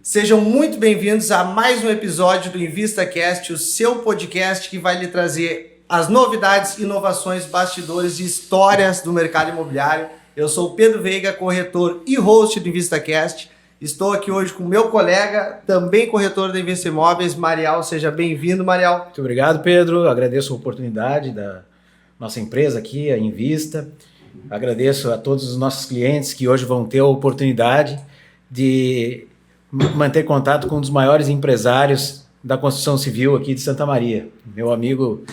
Sejam muito bem-vindos a mais um episódio do InvistaCast, o seu podcast que vai lhe trazer as novidades, inovações, bastidores e histórias do mercado imobiliário. Eu sou o Pedro Veiga, corretor e host do InvistaCast. Estou aqui hoje com o meu colega, também corretor da Invista Imóveis, Marial. Seja bem-vindo, Marial. Muito obrigado, Pedro. Agradeço a oportunidade da nossa empresa aqui, a Invista. Agradeço a todos os nossos clientes que hoje vão ter a oportunidade de manter contato com um dos maiores empresários da construção civil aqui de Santa Maria, meu amigo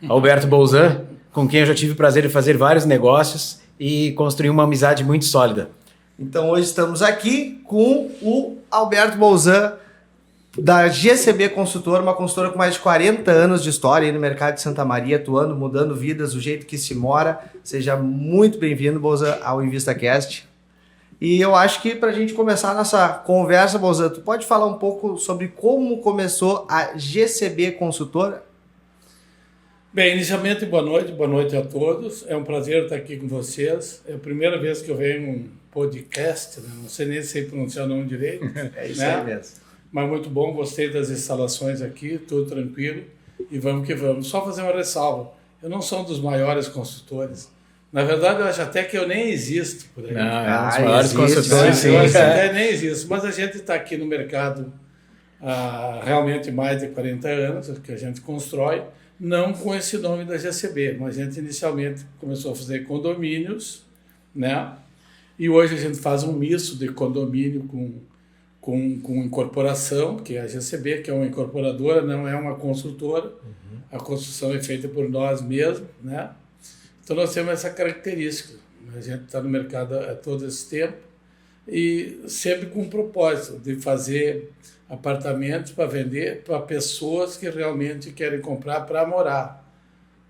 Alberto Bolzan, com quem eu já tive o prazer de fazer vários negócios e construir uma amizade muito sólida. Então hoje estamos aqui com o Alberto Bolzan, da GCB Consultor, uma consultora com mais de 40 anos de história aí no mercado de Santa Maria, atuando, mudando vidas, do jeito que se mora. Seja muito bem-vindo, Bolzan, ao InvistaCast. E eu acho que para a gente começar a nossa conversa, Bolzan, tu pode falar um pouco sobre como começou a GCB Consultora? Bem, inicialmente, boa noite a todos. É um prazer estar aqui com vocês. É a primeira vez que eu venho em um podcast, né? Não sei nem se sei pronunciar o nome direito. É isso aí mesmo. Mas muito bom, gostei das instalações aqui, tudo tranquilo. E vamos que vamos. Só fazer uma ressalva. Eu não sou um dos maiores consultores. Na verdade, eu acho até que eu nem existo por aí. Não, é um dos maiores consultores, sim. Eu acho que até nem existo. Mas a gente está aqui no mercado há realmente mais de 40 anos, que a gente constrói, não com esse nome da GCB, mas a gente inicialmente começou a fazer condomínios, né? E hoje a gente faz um misto de condomínio com incorporação, que é a GCB, que é uma incorporadora, não é uma construtora. A construção é feita por nós mesmos, né? Então nós temos essa característica. A gente está no mercado há todo esse tempo e sempre com o propósito de fazer apartamentos para vender para pessoas que realmente querem comprar para morar.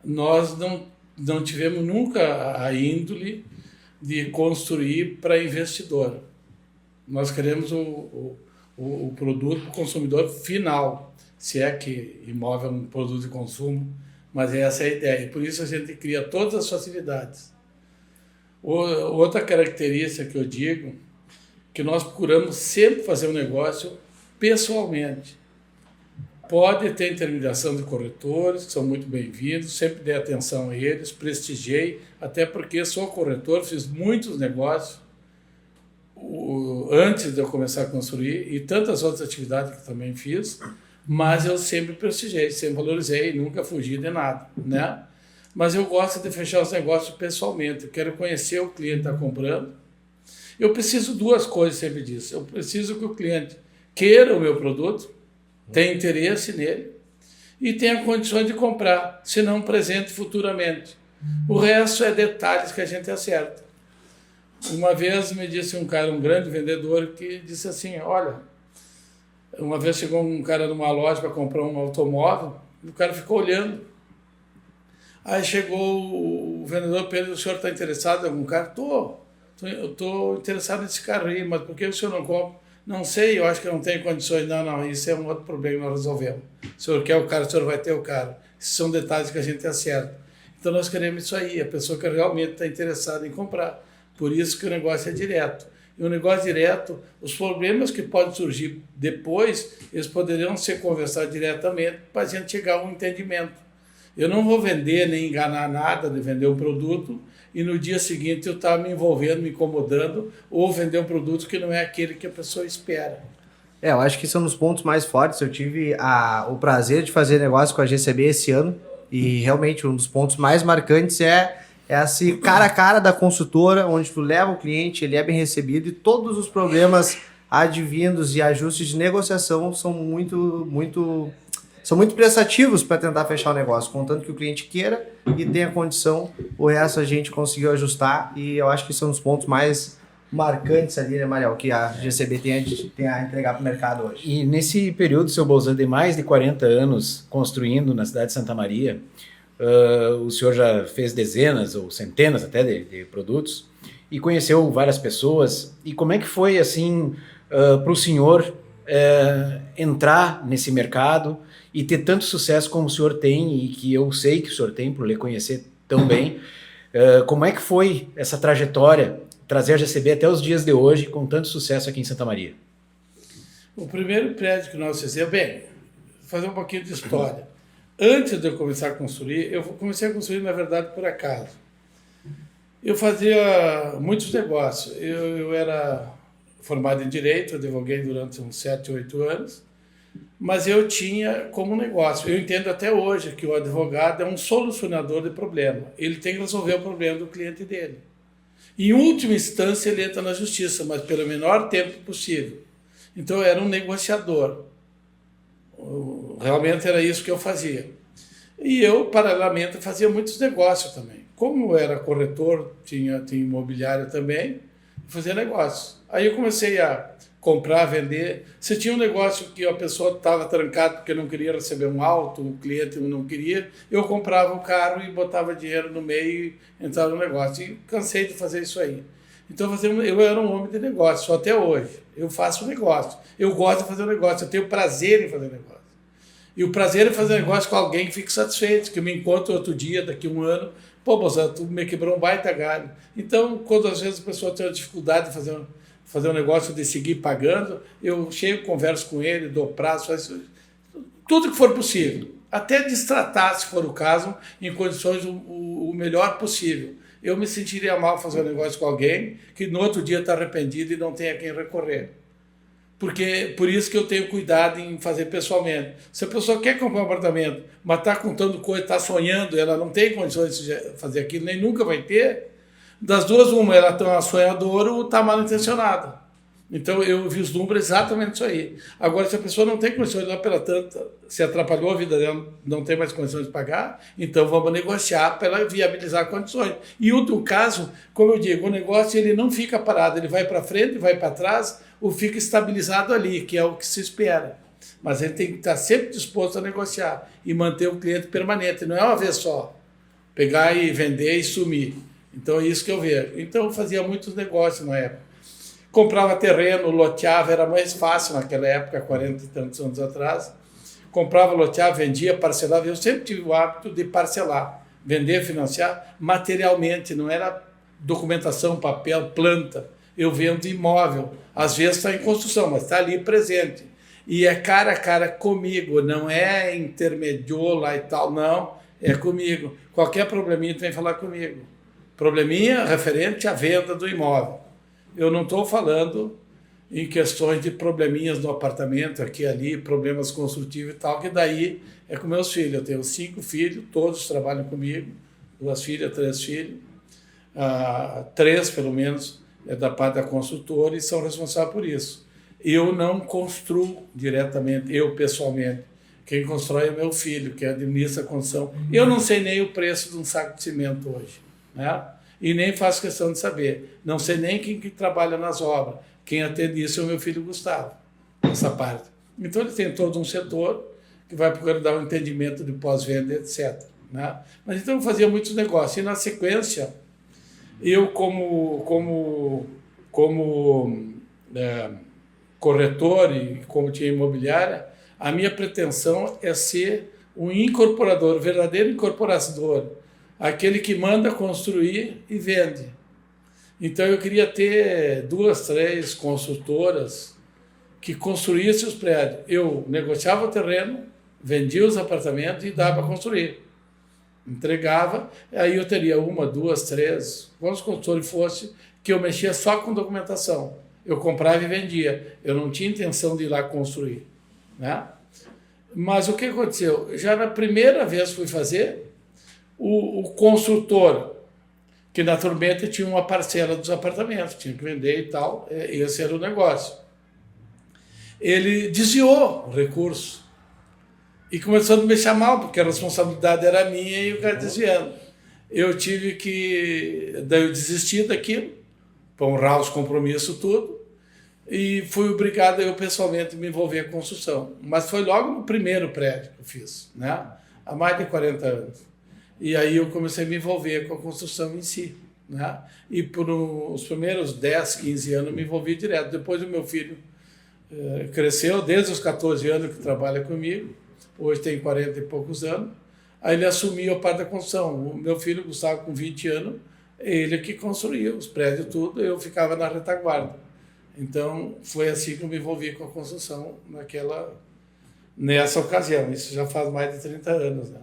Nós não tivemos nunca a índole de construir para investidor. Nós queremos o produto para o consumidor final, se é que imóvel é um produto de consumo, mas essa é a ideia. Por isso a gente cria todas as facilidades. Outra característica que eu digo, que nós procuramos sempre fazer um negócio pessoalmente. Pode ter intermediação de corretores, que são muito bem-vindos, sempre dei atenção a eles, prestigiei, até porque sou corretor, fiz muitos negócios antes de eu começar a construir e tantas outras atividades que também fiz, mas eu sempre prestigiei, sempre valorizei, nunca fugi de nada, né? Mas eu gosto de fechar os negócios pessoalmente, eu quero conhecer o cliente que está comprando. Eu preciso duas coisas sempre disso. Eu preciso que o cliente queira o meu produto, tenha interesse nele e tenha condições de comprar, se não presente futuramente. O resto é detalhes que a gente acerta. Uma vez me disse um cara, um grande vendedor, que disse assim, olha, uma vez chegou um cara numa loja para comprar um automóvel, e o cara ficou olhando. Aí chegou o vendedor, Pedro, o senhor está interessado em algum carro? Eu estou interessado nesse carro aí, mas por que o senhor não compra? Não sei, eu acho que eu não tenho condições. Não, isso é um outro problema que nós resolvemos. O senhor quer o carro, o senhor vai ter o carro. Esses são detalhes que a gente acerta. Então nós queremos isso aí, a pessoa que realmente está interessada em comprar. Por isso que o negócio é direto. E o negócio direto, os problemas que podem surgir depois, eles poderiam ser conversados diretamente para a gente chegar a um entendimento. Eu não vou vender nem enganar nada de vender um produto e no dia seguinte eu estar me envolvendo, me incomodando ou vender um produto que não é aquele que a pessoa espera. Eu acho que são os pontos mais fortes. Eu tive o prazer de fazer negócio com a GCB esse ano e realmente um dos pontos mais marcantes é esse cara a cara da consultora, onde tu leva o cliente, ele é bem recebido e todos os problemas advindos e ajustes de negociação são muito prestativos para tentar fechar o negócio, contanto que o cliente queira e tenha condição, o resto a gente conseguiu ajustar e eu acho que são os pontos mais marcantes ali, né, Mariel, que a GCB tem a entregar para o mercado hoje. E nesse período, seu Bolzan, de mais de 40 anos construindo na cidade de Santa Maria, o senhor já fez dezenas ou centenas até de produtos e conheceu várias pessoas. E como é que foi assim para o senhor entrar nesse mercado e ter tanto sucesso como o senhor tem e que eu sei que o senhor tem por lhe conhecer tão bem? Como é que foi essa trajetória, trazer a GCB até os dias de hoje com tanto sucesso aqui em Santa Maria? O primeiro prédio que nós fizemos, bem, vou fazer um pouquinho de história. Antes de eu começar a construir, eu comecei a construir, na verdade, por acaso. Eu fazia muitos negócios. Eu era formado em Direito, advoguei durante uns 7, 8 anos, mas eu tinha como negócio. Eu entendo até hoje que o advogado é um solucionador de problema. Ele tem que resolver o problema do cliente dele. Em última instância, ele entra na justiça, mas pelo menor tempo possível. Então, eu era um negociador. Realmente era isso que eu fazia. E eu, paralelamente, fazia muitos negócios também. Como eu era corretor, tinha imobiliário também, fazia negócios. Aí eu comecei a comprar, vender. Se tinha um negócio que a pessoa estava trancada porque não queria receber um auto, o cliente não queria, eu comprava o carro e botava dinheiro no meio e entrava no negócio. E cansei de fazer isso aí. Então eu era um homem de negócio, até hoje. Eu faço negócio. Eu gosto de fazer negócio, eu tenho prazer em fazer negócio. E o prazer é fazer negócio com alguém que fique satisfeito, que me encontre outro dia, daqui a um ano, pô, moça, tu me quebrou um baita galho. Então, quando às vezes a pessoa tem uma dificuldade de fazer um negócio de seguir pagando, eu chego, converso com ele, dou prazo, faço tudo que for possível. Até destratar, se for o caso, em condições o melhor possível. Eu me sentiria mal fazer um negócio com alguém que no outro dia está arrependido e não tem a quem recorrer. Por isso que eu tenho cuidado em fazer pessoalmente. Se a pessoa quer comprar um apartamento, mas está contando coisa, está sonhando, ela não tem condições de fazer aquilo, nem nunca vai ter, das duas, uma, ela está uma sonhadora ou está mal intencionada. Então eu vislumbro exatamente isso aí. Agora, se a pessoa não tem condições, lá pela tanta, se atrapalhou a vida dela, não tem mais condições de pagar, então vamos negociar para ela viabilizar condições. E outro caso, como eu digo, o negócio ele não fica parado, ele vai para frente, vai para trás, ou fica estabilizado ali, que é o que se espera. Mas ele tem que estar sempre disposto a negociar e manter o cliente permanente, não é uma vez só, pegar e vender e sumir. Então é isso que eu vejo. Então eu fazia muitos negócios na época. Comprava terreno, loteava, era mais fácil naquela época, 40 e tantos anos atrás. Comprava, loteava, vendia, parcelava. Eu sempre tive o hábito de parcelar, vender, financiar materialmente, não era documentação, papel, planta. Eu vendo imóvel. Às vezes está em construção, mas está ali presente. E é cara a cara comigo, não é intermediou lá e tal, não, é comigo. Qualquer probleminha tu vem falar comigo. Probleminha referente à venda do imóvel. Eu não estou falando em questões de probleminhas no apartamento, aqui e ali, problemas construtivos e tal, que daí é com meus filhos. Eu tenho 5 filhos, todos trabalham comigo, 2 filhas, 3 filhos, 3 pelo menos é da parte da construtora e são responsáveis por isso. Eu não construo diretamente, eu pessoalmente. Quem constrói é meu filho, que administra a construção. Eu não sei nem o preço de um saco de cimento hoje, né? E nem faço questão de saber. Não sei nem quem que trabalha nas obras. Quem atende isso é o meu filho Gustavo, essa parte. Então ele tem todo um setor que vai procurar dar um entendimento de pós-venda, etc. Né? Mas então eu fazia muitos negócios. E na sequência, eu como corretor e como tinha imobiliária, a minha pretensão é ser um incorporador, verdadeiro incorporador, aquele que manda construir e vende. Então eu queria ter 2, 3 construtoras que construíssem os prédios. Eu negociava o terreno, vendia os apartamentos e dava para construir. Entregava, aí eu teria 1, 2, 3, quantos construtores fosse, que eu mexia só com documentação. Eu comprava e vendia. Eu não tinha intenção de ir lá construir, né? Mas o que aconteceu? Já na primeira vez que fui fazer, o construtor, que naturalmente tinha uma parcela dos apartamentos, tinha que vender e tal, esse era o negócio. Ele desviou o recurso e começou a me deixar mal, porque a responsabilidade era minha e o cara desviando. Eu tive que... Daí eu desisti daquilo, para honrar os compromissos, tudo, e fui obrigado eu pessoalmente me envolver com a construção. Mas foi logo no primeiro prédio que eu fiz, né? Há mais de 40 anos. E aí eu comecei a me envolver com a construção em si, né? E por os primeiros 10, 15 anos eu me envolvi direto. Depois o meu filho cresceu, desde os 14 anos que trabalha comigo, hoje tem 40 e poucos anos, aí ele assumiu a parte da construção. O meu filho, Gustavo, com 20 anos, ele que construía os prédios tudo, eu ficava na retaguarda. Então, foi assim que eu me envolvi com a construção nessa ocasião. Isso já faz mais de 30 anos, né?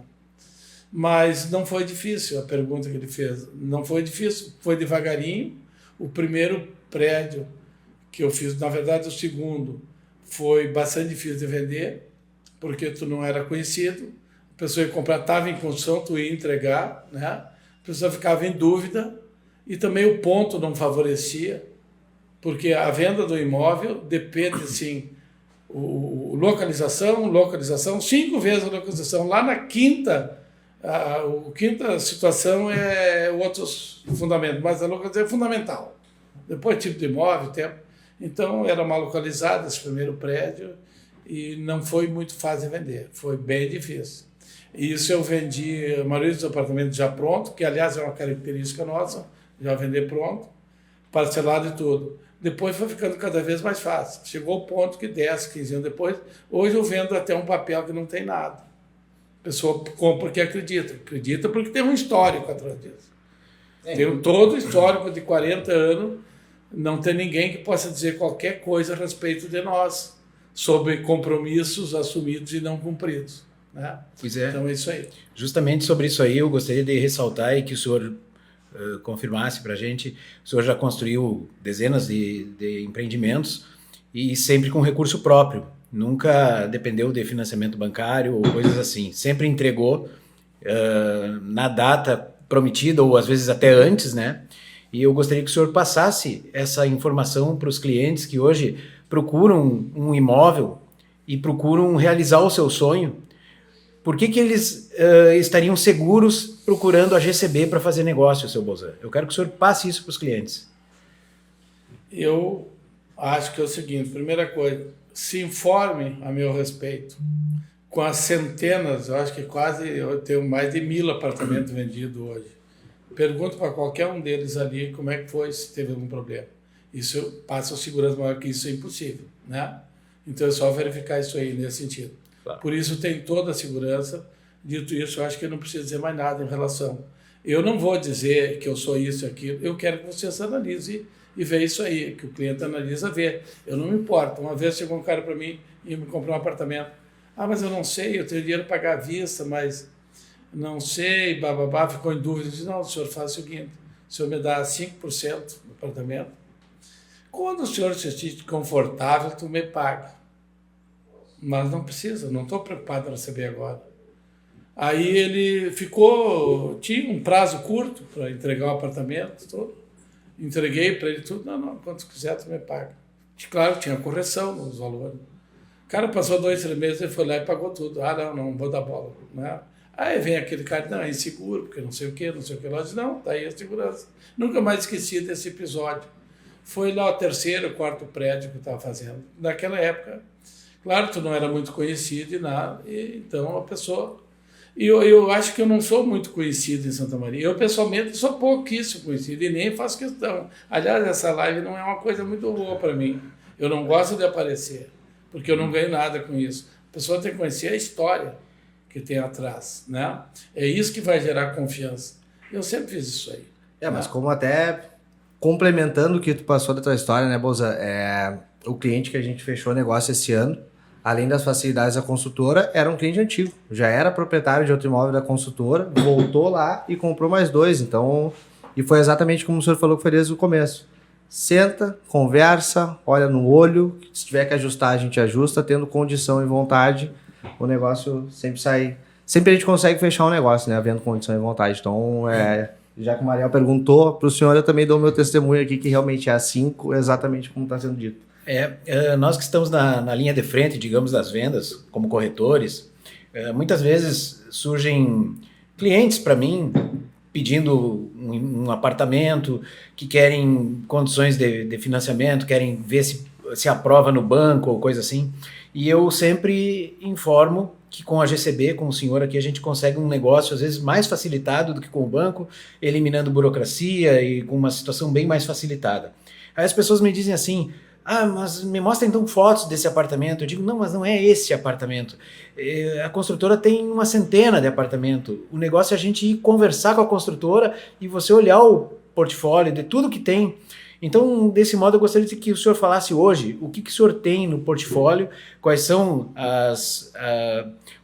Mas não foi difícil a pergunta que ele fez. Não foi difícil, foi devagarinho. O primeiro prédio que eu fiz, na verdade o segundo, foi bastante difícil de vender, porque tu não era conhecido, a pessoa ia comprar, estava em construção, tu ia entregar, né? A pessoa ficava em dúvida, e também o ponto não favorecia, porque a venda do imóvel depende, assim, localização, 5 vezes a localização. Lá na quinta, a quinta situação é outros fundamentos, mas a localização é fundamental. Depois, tipo de imóvel, tempo. Então, era mal localizado esse primeiro prédio e não foi muito fácil de vender, foi bem difícil. E isso eu vendi a maioria dos apartamentos já pronto, que aliás é uma característica nossa, já vender pronto, parcelado e tudo. Depois foi ficando cada vez mais fácil. Chegou ao ponto que 10, 15 anos depois, hoje eu vendo até um papel que não tem nada. A pessoa compra porque acredita porque tem um histórico atrás disso. Tem todo o histórico de 40 anos, não tem ninguém que possa dizer qualquer coisa a respeito de nós, sobre compromissos assumidos e não cumpridos, né? Pois é. Então é isso aí. Justamente sobre isso aí eu gostaria de ressaltar e que o senhor confirmasse para a gente. O senhor já construiu dezenas de empreendimentos e sempre com recurso próprio. Nunca dependeu de financiamento bancário ou coisas assim. Sempre entregou na data prometida ou às vezes até antes, né? E eu gostaria que o senhor passasse essa informação para os clientes que hoje procuram um imóvel e procuram realizar o seu sonho. Por que eles estariam seguros procurando a GCB para fazer negócio, seu Bolzan? Eu quero que o senhor passe isso para os clientes. Eu acho que é o seguinte, primeira coisa, se informe a meu respeito. Com as centenas, eu acho que eu tenho mais de 1000 apartamentos vendidos hoje. Pergunto para qualquer um deles ali como é que foi, se teve algum problema. Isso passa a segurança maior que isso é impossível, né? Então é só verificar isso aí nesse sentido. Claro. Por isso tem toda a segurança. Dito isso, eu acho que eu não preciso dizer mais nada em relação. Eu não vou dizer que eu sou isso e aquilo. Eu quero que vocês analisem e vejam isso aí, que o cliente analisa, vê. Eu não me importo. Uma vez chegou um cara para mim e me comprou um apartamento. Ah, mas eu não sei, eu tenho dinheiro para pagar à vista, mas não sei, bababá, ficou em dúvida. Eu disse, não, o senhor faz o seguinte, o senhor me dá 5% do apartamento. Quando o senhor se sente confortável, tu me paga. Mas não precisa, não estou preocupado em receber agora. Aí ele tinha um prazo curto para entregar o apartamento todo. Entreguei para ele tudo. Não, quanto quiser tu me paga. Claro, tinha correção nos valores. O cara passou 2, 3 meses, ele foi lá e pagou tudo. Ah, não vou dar bola, né? Aí vem aquele cara, não, é inseguro, porque não sei o que lá. Eu disse, não, tá aí a segurança. Nunca mais esqueci desse episódio. Foi lá o 3º, 4º prédio que eu estava fazendo. Naquela época, claro, tu não era muito conhecido e nada, então a pessoa... E eu acho que eu não sou muito conhecido em Santa Maria. Eu, pessoalmente, sou pouquíssimo conhecido e nem faço questão. Aliás, essa live não é uma coisa muito boa para mim. Eu não gosto de aparecer, porque eu não ganho nada com isso. A pessoa tem que conhecer a história que tem atrás, né? É isso que vai gerar confiança. Eu sempre fiz isso aí. Mas como até complementando o que tu passou da tua história, né, Bolzan? O cliente que a gente fechou o negócio esse ano, além das facilidades da consultora, era um cliente antigo. Já era proprietário de outro imóvel da consultora, voltou lá e comprou mais 2. Então, e foi exatamente como o senhor falou que foi desde o começo. Senta, conversa, olha no olho, se tiver que ajustar, a gente ajusta, tendo condição e vontade, o negócio sempre sai... Sempre a gente consegue fechar um negócio, né, havendo condição e vontade. Então, já que o Mariel perguntou, para o senhor eu também dou meu testemunho aqui, que realmente é assim, exatamente como está sendo dito. Nós que estamos na linha de frente, digamos, das vendas, como corretores, muitas vezes surgem clientes para mim pedindo um apartamento, que querem condições de financiamento, querem ver se aprova no banco ou coisa assim. E eu sempre informo que com a GCB, com o senhor aqui, a gente consegue um negócio às vezes mais facilitado do que com o banco, eliminando burocracia e com uma situação bem mais facilitada. Aí as pessoas me dizem assim, mas me mostra então fotos desse apartamento. Eu digo, não, mas não é esse apartamento. A construtora tem uma centena de apartamentos. O negócio é a gente ir conversar com a construtora e você olhar o portfólio de tudo que tem. Então, desse modo, eu gostaria de que o senhor falasse hoje o que o senhor tem no portfólio, quais são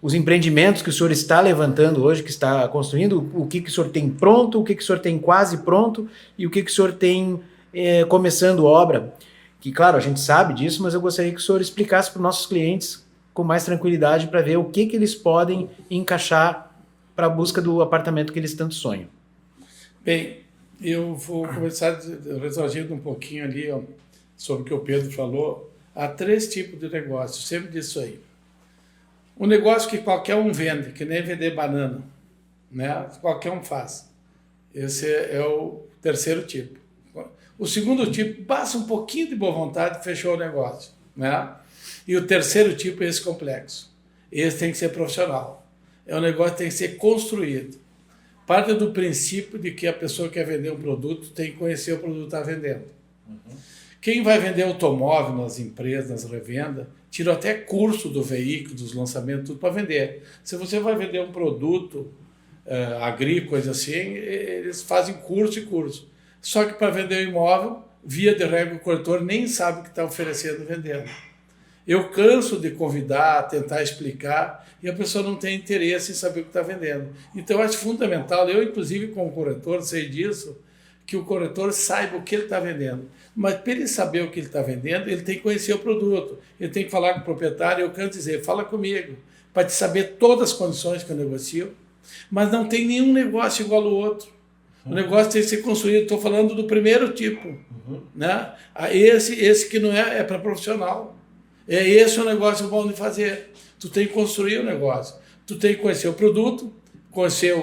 os empreendimentos que o senhor está levantando hoje, que está construindo, o que o senhor tem pronto, o que o senhor tem quase pronto e o que o senhor tem começando obra. Que, claro, a gente sabe disso, mas eu gostaria que o senhor explicasse para os nossos clientes com mais tranquilidade para ver o que eles podem encaixar para a busca do apartamento que eles tanto sonham. Bem, eu vou começar resorgindo um pouquinho ali sobre o que o Pedro falou. Há 3 tipos de negócio, sempre disso aí. Um negócio que qualquer um vende, que nem vender banana, né? Qualquer um faz. Esse é o 3º tipo. O 2º tipo, basta um pouquinho de boa vontade, fechou o negócio, né? E o 3º tipo é esse complexo. Esse tem que ser profissional. É um negócio que tem que ser construído. Parte do princípio de que a pessoa que quer vender um produto tem que conhecer o produto que está vendendo. Quem vai vender automóvel nas empresas, nas revendas, tira até curso do veículo, dos lançamentos, tudo para vender. Se você vai vender um produto agrícola, coisa assim, eles fazem curso e curso. Só que para vender o imóvel, via de regra, o corretor nem sabe o que está oferecendo e vendendo. Eu canso de convidar, tentar explicar, e a pessoa não tem interesse em saber o que está vendendo. Então, eu acho fundamental, eu inclusive como corretor sei disso, que o corretor saiba o que ele está vendendo. Mas para ele saber o que ele está vendendo, ele tem que conhecer o produto, ele tem que falar com o proprietário, eu canso dizer, fala comigo, para te saber todas as condições que eu negocio, mas não tem nenhum negócio igual ao outro. O negócio tem que ser construído, estou falando do primeiro tipo, né? Esse que não é para profissional. É esse o negócio bom de fazer. Tu tem que construir o negócio. Tu tem que conhecer o produto, conhecer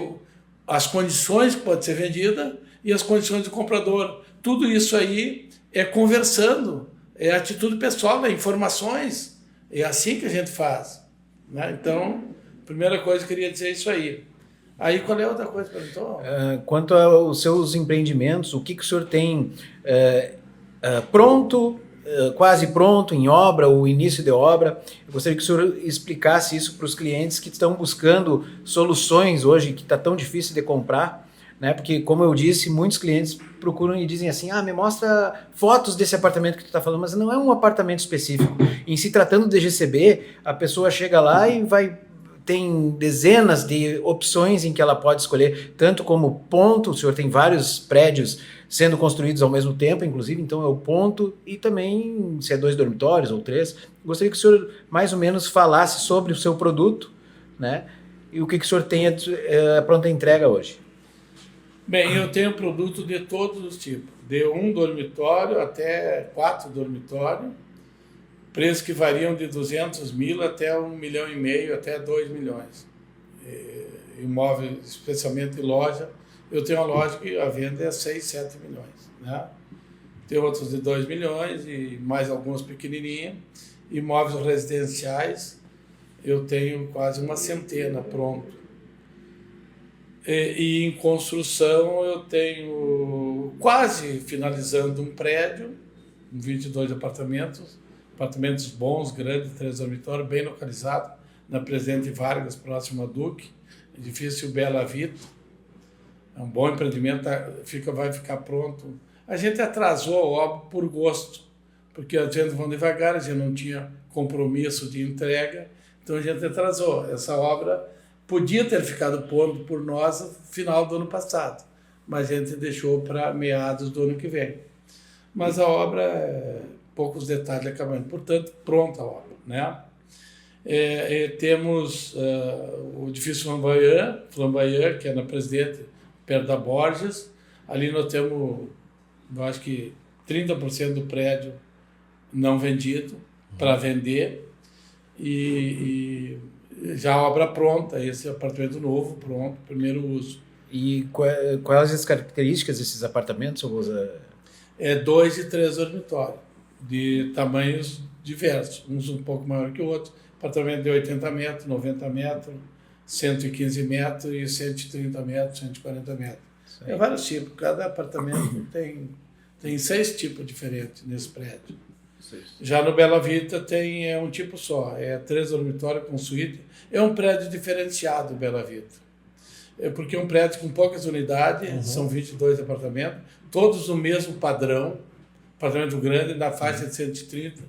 as condições que pode ser vendida e as condições do comprador. Tudo isso aí é conversando, é atitude pessoal, é informações. É assim que a gente faz, né? Então, primeira coisa que eu queria dizer é isso aí. Aí qual é a outra coisa que perguntou? Quanto aos seus empreendimentos, o que o senhor tem pronto, quase pronto, em obra, ou início de obra? Eu gostaria que o senhor explicasse isso para os clientes que estão buscando soluções hoje, que está tão difícil de comprar, né? Porque, como eu disse, muitos clientes procuram e dizem assim, me mostra fotos desse apartamento que tu está falando, mas não é um apartamento específico. Em se tratando de GCB, a pessoa chega lá e tem dezenas de opções em que ela pode escolher, tanto como ponto, o senhor tem vários prédios sendo construídos ao mesmo tempo, inclusive, então é o ponto, e também se é 2 dormitórios ou 3. Gostaria que o senhor mais ou menos falasse sobre o seu produto, né? E o que o senhor tem pronta entrega hoje. Bem, eu tenho produto de todos os tipos, de 1 dormitório até 4 dormitórios, preços que variam de 200 mil até 1,5 milhão, até 2 milhões. Imóvel, especialmente loja, eu tenho uma loja que a venda é 6, 7 milhões. Né? Tem outros de 2 milhões e mais alguns pequenininhos. Imóveis residenciais, eu tenho quase uma centena pronto. E em construção eu tenho quase finalizando um prédio, 22 apartamentos bons, grandes, 3 dormitórios, bem localizados, na Presidente Vargas, próximo a Duque, edifício Bela Vita. É um bom empreendimento, vai ficar pronto. A gente atrasou a obra por gosto, porque a gente vão devagar, a gente não tinha compromisso de entrega, então a gente atrasou. Essa obra podia ter ficado pronta por nós no final do ano passado, mas a gente deixou para meados do ano que vem. Mas a obra, poucos detalhes acabando, portanto, pronta a obra, né? Temos o edifício Flamboyant, que é na Presidente, perto da Borges. Ali nós temos, eu acho que 30% do prédio não vendido, para vender, e já a obra pronta, esse apartamento novo, pronto, primeiro uso. E quais as características desses apartamentos? 2 e 3 dormitórios, de tamanhos diversos, uns um pouco maior que o outro. Apartamento de 80 metros, 90 metros, 115 metros e 130 metros, 140 metros. É vários tipos, cada apartamento tem 6 tipos diferentes nesse prédio. Já no Bela Vita tem um tipo só, 3 dormitórios com suíte. É um prédio diferenciado, Bela Vita. Porque é um prédio com poucas unidades, são 22 apartamentos, todos no mesmo padrão, apartamento grande, na faixa de 130,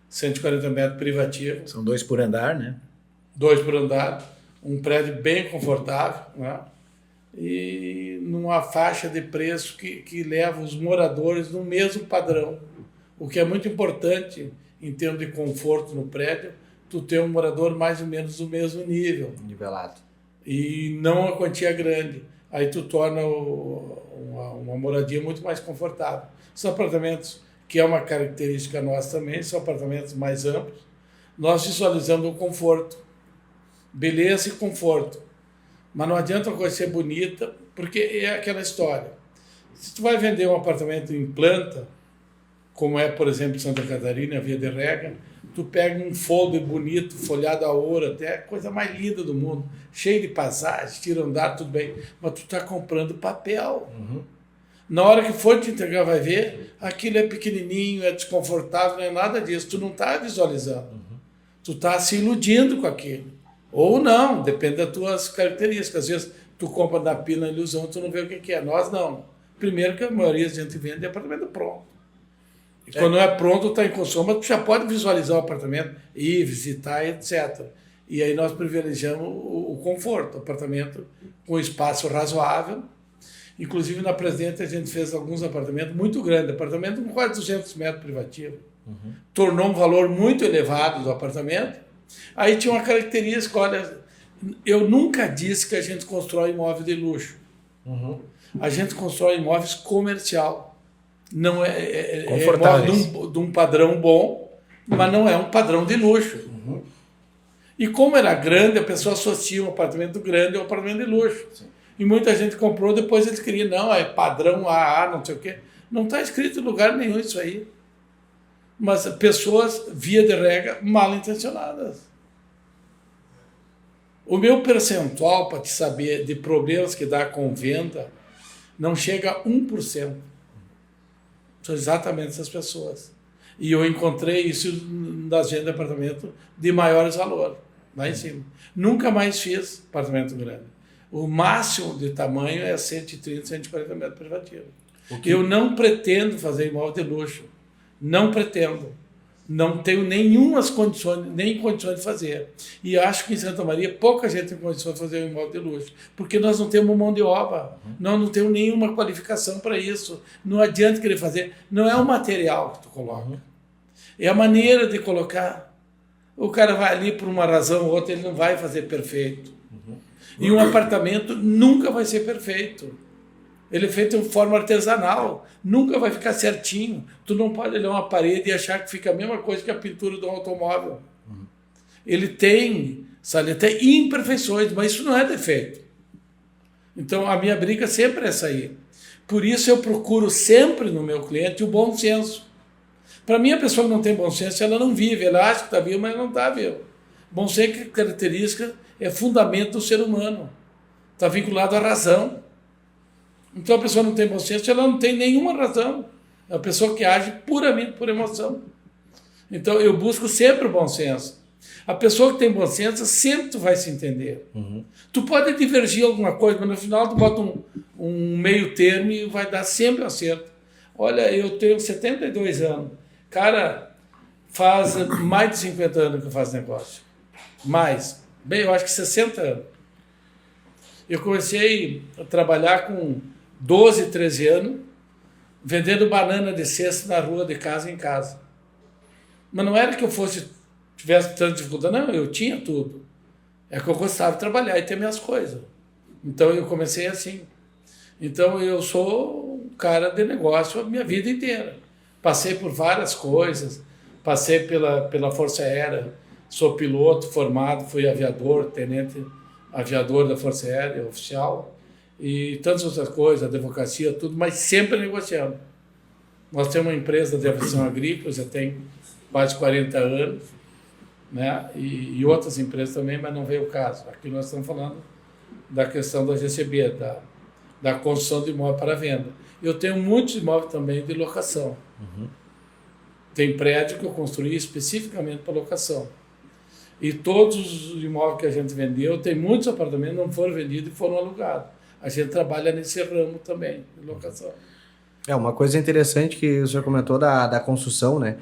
140 metros privativo. São 2 por andar, né? 2 por andar, um prédio bem confortável, né? E numa faixa de preço que leva os moradores no mesmo padrão. O que é muito importante em termos de conforto no prédio, tu ter um morador mais ou menos do mesmo nível. Nivelado. E não uma quantia grande. Aí tu torna uma moradia muito mais confortável. São apartamentos, que é uma característica nossa também, são apartamentos mais amplos. Nós visualizamos o conforto. Beleza e conforto. Mas não adianta uma coisa ser bonita, porque é aquela história. Se tu vai vender um apartamento em planta, como é, por exemplo, em Santa Catarina, Via de Rega, tu pega um folder bonito, folhado a ouro, até a coisa mais linda do mundo, cheio de passagens, tira andar, tudo bem, mas tu está comprando papel. Na hora que for te entregar, vai ver, aquilo é pequenininho, é desconfortável, não é nada disso, tu não está visualizando. Tu está se iludindo com aquilo. Ou não, depende das tuas características. Às vezes tu compra na pila, na ilusão, tu não vê o que é. Nós não. Primeiro que a maioria da gente vende apartamento pronto. E quando não é pronto, está em consumo, tu já pode visualizar o apartamento, ir, visitar, etc. E aí nós privilegiamos o conforto, apartamento com espaço razoável. Inclusive na Presidente a gente fez alguns apartamentos muito grandes, apartamento com quase 200 metros privativo. Tornou um valor muito elevado do apartamento. Aí tinha uma característica, olha, eu nunca disse que a gente constrói imóvel de luxo. A gente constrói imóveis comercial. Não é imóvel de um padrão bom, mas não é um padrão de luxo. E como era grande, a pessoa associa um apartamento grande ao apartamento de luxo. Sim. E muita gente comprou, depois eles queriam, não, é padrão AA, não sei o quê. Não está escrito em lugar nenhum isso aí. Mas pessoas, via de regra, mal intencionadas. O meu percentual, para te saber, de problemas que dá com venda, não chega a 1%. São exatamente essas pessoas. E eu encontrei isso nas vendas de apartamento de maiores valores, lá em cima. Nunca mais fiz apartamento grande. O máximo de tamanho é 130, 140 metros privativos. Eu não pretendo fazer imóvel de luxo. Não pretendo. Não tenho nenhumas condições, nem condições de fazer. E acho que em Santa Maria pouca gente tem condições de fazer um imóvel de luxo, porque nós não temos mão de obra, nós não temos nenhuma qualificação para isso. Não adianta querer fazer. Não é o material que tu coloca, é a maneira de colocar. O cara vai ali por uma razão ou outra, ele não vai fazer perfeito. E um apartamento nunca vai ser perfeito. Ele é feito de forma artesanal, nunca vai ficar certinho. Tu não pode olhar uma parede e achar que fica a mesma coisa que a pintura de um automóvel. Ele tem, sabe, até imperfeições, mas isso não é defeito. Então a minha briga sempre é essa aí. Por isso eu procuro sempre no meu cliente o bom senso. Para mim, a pessoa que não tem bom senso, ela não vive, ela acha que está viva, mas não está viva. Bom senso é característica, é fundamento do ser humano. Está vinculado à razão. Então a pessoa não tem bom senso, ela não tem nenhuma razão. É uma pessoa que age puramente por emoção. Então eu busco sempre o bom senso. A pessoa que tem bom senso sempre tu vai se entender. Tu pode divergir alguma coisa, mas no final tu bota um meio termo e vai dar sempre acerto. Olha, eu tenho 72 anos. Cara, faz mais de 50 anos que eu faço negócio. Mais. Bem, eu acho que 60 anos. Eu comecei a trabalhar com 12, 13 anos, vendendo banana de cesta na rua, de casa em casa. Mas não era que eu tivesse tanta dificuldade, não, eu tinha tudo. É que eu gostava de trabalhar e ter minhas coisas. Então eu comecei assim. Então eu sou um cara de negócio a minha vida inteira. Passei por várias coisas, passei pela Força Aérea, sou piloto formado, fui aviador, tenente aviador da Força Aérea, oficial, e tantas outras coisas, advocacia, tudo, mas sempre negociando. Nós temos uma empresa de aviação agrícola, já tem quase 40 anos, né? E outras empresas também, mas não veio o caso. Aqui nós estamos falando da questão da GCB, da construção de imóvel para venda. Eu tenho muitos imóveis também de locação. Tem prédio que eu construí especificamente para locação. E todos os imóveis que a gente vendeu, tem muitos apartamentos que não foram vendidos e foram alugados. A gente trabalha nesse ramo também, de locação. Uma coisa interessante que o senhor comentou da construção, né?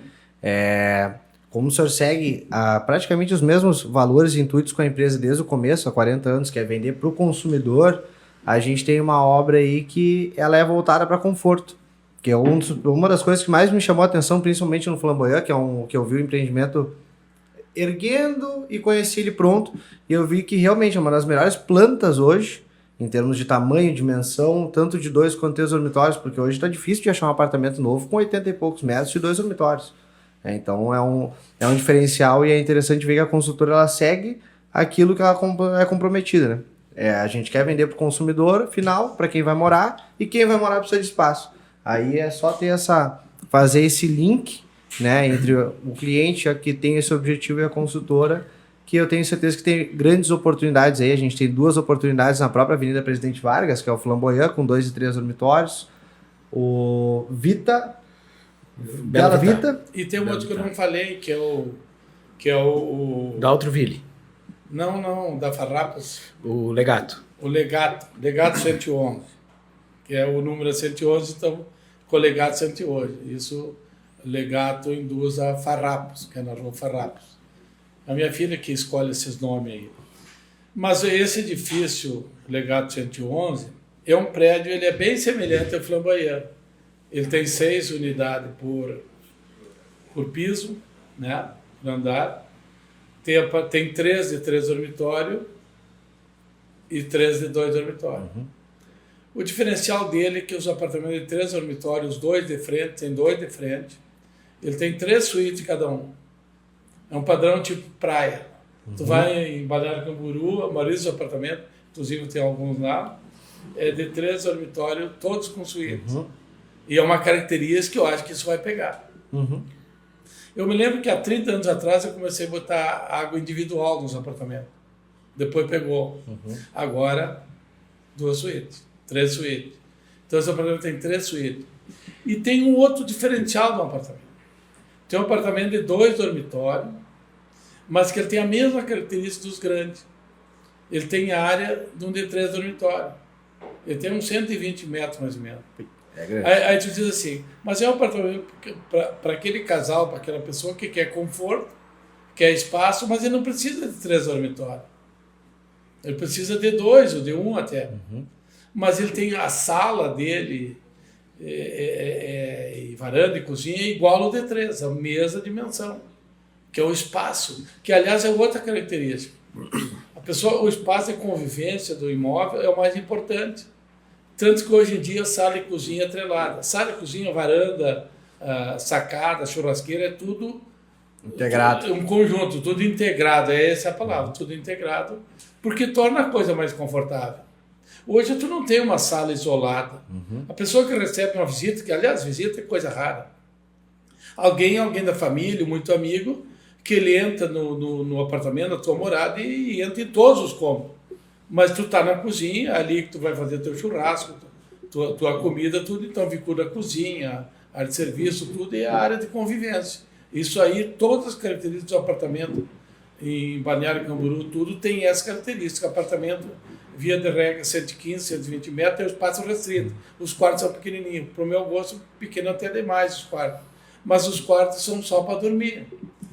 Como o senhor segue praticamente os mesmos valores e intuitos com a empresa desde o começo, há 40 anos, que é vender para o consumidor, a gente tem uma obra aí que ela é voltada para conforto, que é uma das coisas que mais me chamou a atenção, principalmente no Flamboyant, que eu vi o empreendimento erguendo e conheci ele pronto, e eu vi que realmente é uma das melhores plantas hoje, em termos de tamanho, dimensão, tanto de 2 quanto 3 dormitórios, porque hoje está difícil de achar um apartamento novo com 80 e poucos metros de 2 dormitórios. Então é um diferencial e é interessante ver que a construtora ela segue aquilo que ela é comprometida, né? A gente quer vender para o consumidor final, para quem vai morar, e quem vai morar precisa de espaço. Aí é só fazer esse link, né, entre o cliente que tem esse objetivo e a construtora, que eu tenho certeza que tem grandes oportunidades aí. A gente tem 2 oportunidades na própria Avenida Presidente Vargas, que é o Flamboyant, com 2 e 3 dormitórios, o Bela Vita. E tem um outro que eu não falei, que é o Da Altoville. Não, da Farrapos. O Legato. O Legato 111, que é o número 111, então com o Legato 111. Isso, Legato induz a Farrapos, que é na rua Farrapos. A minha filha que escolhe esses nomes aí. Mas esse edifício, Legato 111, é um prédio, ele é bem semelhante ao Flamboyant. Ele tem 6 unidades por piso, né, por andar. Tem 3 de 3 dormitórios e 3 de 2 dormitórios. Uhum. O diferencial dele é que os apartamentos de 3 dormitórios, 2 de frente, tem 2 de frente. Ele tem 3 suítes cada um. É um padrão tipo praia. Uhum. Tu vai em Balneário Camboriú, a maioria dos apartamentos, inclusive tem alguns lá, é de 3 dormitórios, todos com suítes. Uhum. E é uma característica que eu acho que isso vai pegar. Uhum. Eu me lembro que há 30 anos atrás eu comecei a botar água individual nos apartamentos. Depois pegou. Uhum. Agora, 2 suítes, 3 suítes. Então esse apartamento tem 3 suítes. E tem um outro diferencial do apartamento. Tem um apartamento de 2 dormitórios, mas que ele tem a mesma característica dos grandes. Ele tem a área de um de 3 dormitórios. Ele tem uns 120 metros mais ou menos. Aí tu diz assim, mas é um apartamento para aquele casal, para aquela pessoa que quer conforto, quer espaço, mas ele não precisa de 3 dormitórios. Ele precisa de 2 ou de 1 até. Uhum. Mas ele tem a sala dele, e varanda e cozinha é igual ao de 3, a mesma dimensão, que é o espaço, que aliás é outra característica. O espaço de convivência do imóvel é o mais importante. Tanto que hoje em dia sala e cozinha atrelada. Sala e cozinha, varanda, sacada, churrasqueira, é tudo integrado. Um conjunto, tudo integrado, essa é a palavra, tudo integrado, porque torna a coisa mais confortável. Hoje tu não tem uma sala isolada. Uhum. A pessoa que recebe uma visita, que aliás, visita é coisa rara. Alguém da família, muito amigo, que ele entra no apartamento, na tua morada e entra em todos os cômodos. Mas tu tá na cozinha, ali que tu vai fazer teu churrasco, tua comida, tudo, então vincula a cozinha, área de serviço, tudo, e a área de convivência. Isso aí, todas as características do apartamento em Balneário Camboriú, tudo tem essa característica. Apartamento, via de regra, 115, 120 metros, tem o espaço restrito. Os quartos são pequenininhos. Para o meu gosto, pequeno até demais os quartos. Mas os quartos são só para dormir.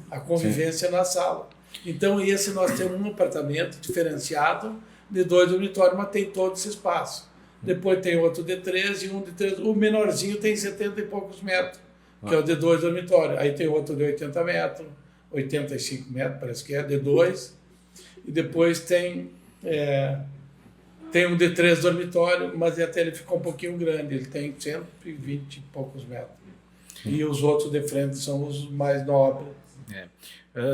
A convivência na sala. Então, esse nós temos um apartamento diferenciado de 2 dormitórios, mas tem todo esse espaço. Depois tem outro de 3 e um de 3. O menorzinho tem 70 e poucos metros, que é o de 2 dormitórios. Aí tem outro de 80 metros, 85 metros, parece que é, de 2. E depois tem um de 3 dormitórios, mas até ele ficou um pouquinho grande. Ele tem 120 e poucos metros. E os outros de frente são os mais nobres.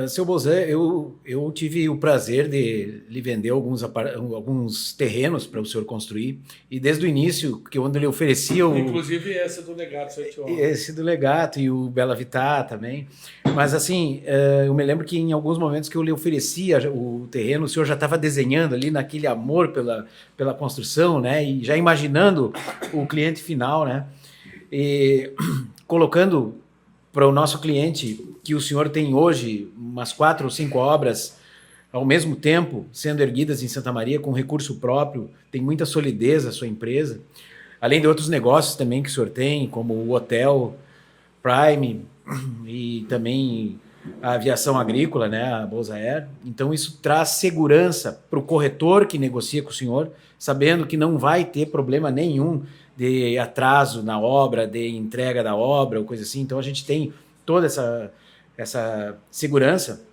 Seu Bozan, eu tive o prazer de lhe vender alguns terrenos para o senhor construir, e desde o início, que onde ele oferecia inclusive esse do Legato 111. Esse do Legato e o Bela Vita também. Mas assim, eu me lembro que em alguns momentos que eu lhe oferecia o terreno, o senhor já estava desenhando ali naquele amor pela construção, né? E já imaginando o cliente final, né? E colocando para o nosso cliente que o senhor tem hoje umas 4 ou 5 obras ao mesmo tempo sendo erguidas em Santa Maria com recurso próprio, tem muita solidez a sua empresa. além de outros negócios também que o senhor tem, como o hotel Prime e também a aviação agrícola, né, a Bolsa Air. Então isso traz segurança para o corretor que negocia com o senhor, sabendo que não vai ter problema nenhum de atraso na obra, de entrega da obra ou coisa assim. Então a gente tem toda essa segurança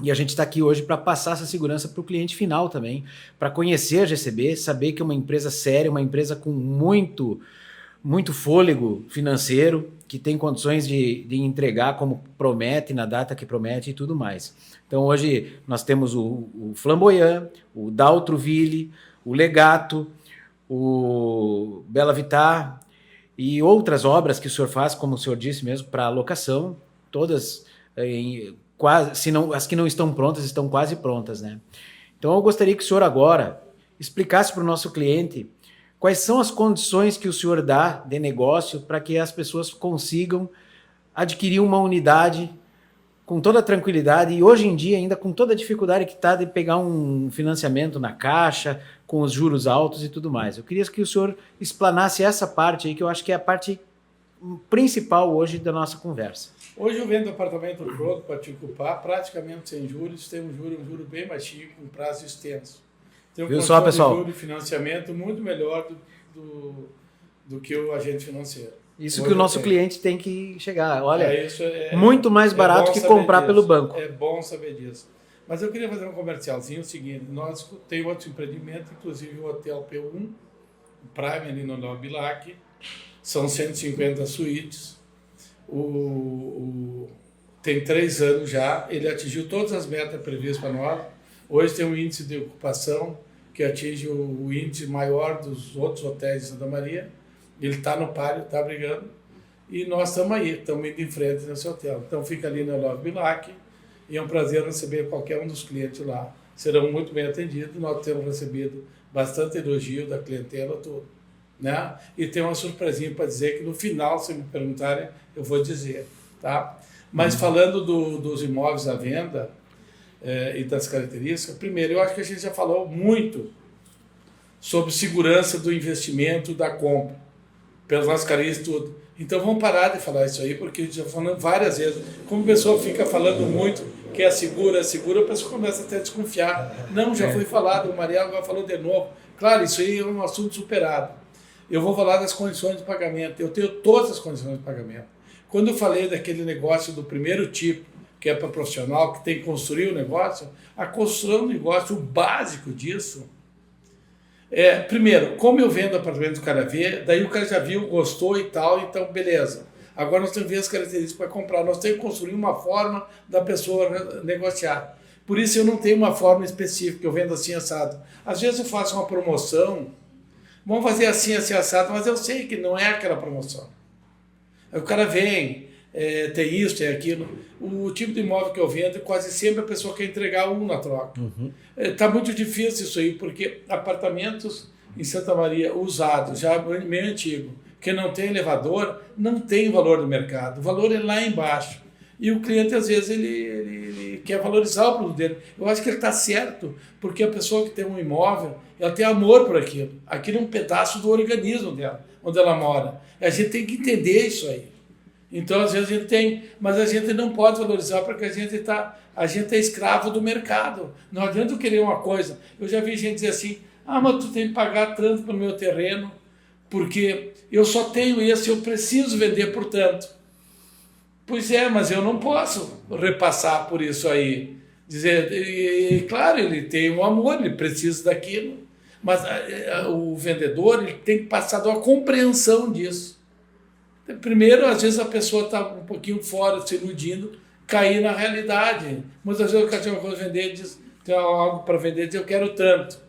e a gente está aqui hoje para passar essa segurança para o cliente final também, para conhecer a GCB, saber que é uma empresa séria, uma empresa com muito fôlego financeiro, que tem condições de entregar como promete, na data que promete e tudo mais. Então hoje nós temos o Flamboyant, o Daltroville, o Legato, o Bela Vitar e outras obras que o senhor faz, como o senhor disse mesmo, para locação, todas quase, se não, as que não estão prontas, estão quase prontas, né? Então eu gostaria que o senhor agora explicasse para o nosso cliente quais são as condições que o senhor dá de negócio para que as pessoas consigam adquirir uma unidade com toda a tranquilidade e hoje em dia ainda com toda a dificuldade que está de pegar um financiamento na Caixa, com os juros altos e tudo mais. Eu queria que o senhor explanasse essa parte aí, que eu acho que é a parte principal hoje da nossa conversa. Hoje eu vendo apartamento pronto para te ocupar, praticamente sem juros, tem um juro bem baixinho, com prazo extenso. Tem um Viu só, pessoal? de juro e financiamento muito melhor do que o agente financeiro. Isso hoje que o nosso cliente tem que chegar. Olha, muito mais barato que comprar disso. pelo banco. É bom saber disso. Mas eu queria fazer um comercialzinho, o seguinte, nós temos outros empreendimentos, inclusive o Hotel P1, o Prime ali no Nova Bilac, são 150 suítes, tem 3 anos já, ele atingiu todas as metas previstas para nós, hoje tem um índice de ocupação que atinge o índice maior dos outros hotéis de Santa Maria, ele está no páreo, está brigando, e nós estamos aí, estamos indo em frente nesse hotel. Então fica ali na Nova Bilac, e é um prazer receber qualquer um dos clientes lá. Serão muito bem atendidos, nós temos recebido bastante elogio da clientela toda, né? E tem uma surpresinha para dizer que no final, se me perguntarem, eu vou dizer, tá? Mas falando dos imóveis à venda e das características, primeiro, eu acho que a gente já falou muito sobre segurança do investimento, da compra, pelas nossas características e tudo. Então vamos parar de falar isso aí, porque a gente já falou várias vezes. Como a pessoa fica falando muito que é segura, a pessoa começa até a desconfiar. Não, já foi falado, o Mariel agora falou de novo. Claro, isso aí é um assunto superado. Eu vou falar das condições de pagamento. Eu tenho todas as condições de pagamento. Quando eu falei daquele negócio do primeiro tipo, que é para profissional, que tem que construir o negócio, a construção do negócio, o básico disso, primeiro, como eu vendo apartamento do cara ver, daí o cara já viu, gostou e tal, então beleza. Agora nós temos que ver as características para comprar, nós temos que construir uma forma da pessoa negociar. Por isso eu não tenho uma forma específica, eu vendo assim assado. Às vezes eu faço uma promoção, vamos fazer assim assado, mas eu sei que não é aquela promoção. Aí o cara vem, tem isso, tem aquilo. O tipo de imóvel que eu vendo, quase sempre a pessoa quer entregar um na troca. Está muito difícil isso aí, porque apartamentos em Santa Maria usados, já meio antigo, que não tem elevador, não tem valor no mercado. O valor é lá embaixo. E o cliente, às vezes, ele quer valorizar o produto dele. Eu acho que ele está certo, porque a pessoa que tem um imóvel, ela tem amor por aquilo. Aquilo é um pedaço do organismo dela, onde ela mora. A gente tem que entender isso aí. Então, às vezes, a gente tem, mas a gente não pode valorizar porque a gente é escravo do mercado. Não adianta eu querer uma coisa. Eu já vi gente dizer assim, mas tu tem que pagar tanto pelo meu terreno, porque eu só tenho esse, eu preciso vender por tanto. Pois é, mas eu não posso repassar por isso aí. Dizer, claro, ele tem um amor, ele precisa daquilo, mas o vendedor ele tem que passar de uma compreensão disso. Primeiro, às vezes a pessoa está um pouquinho fora, se iludindo, cair na realidade. Muitas vezes o cara tem uma coisa a vender, diz, tem algo para vender, diz, eu quero tanto.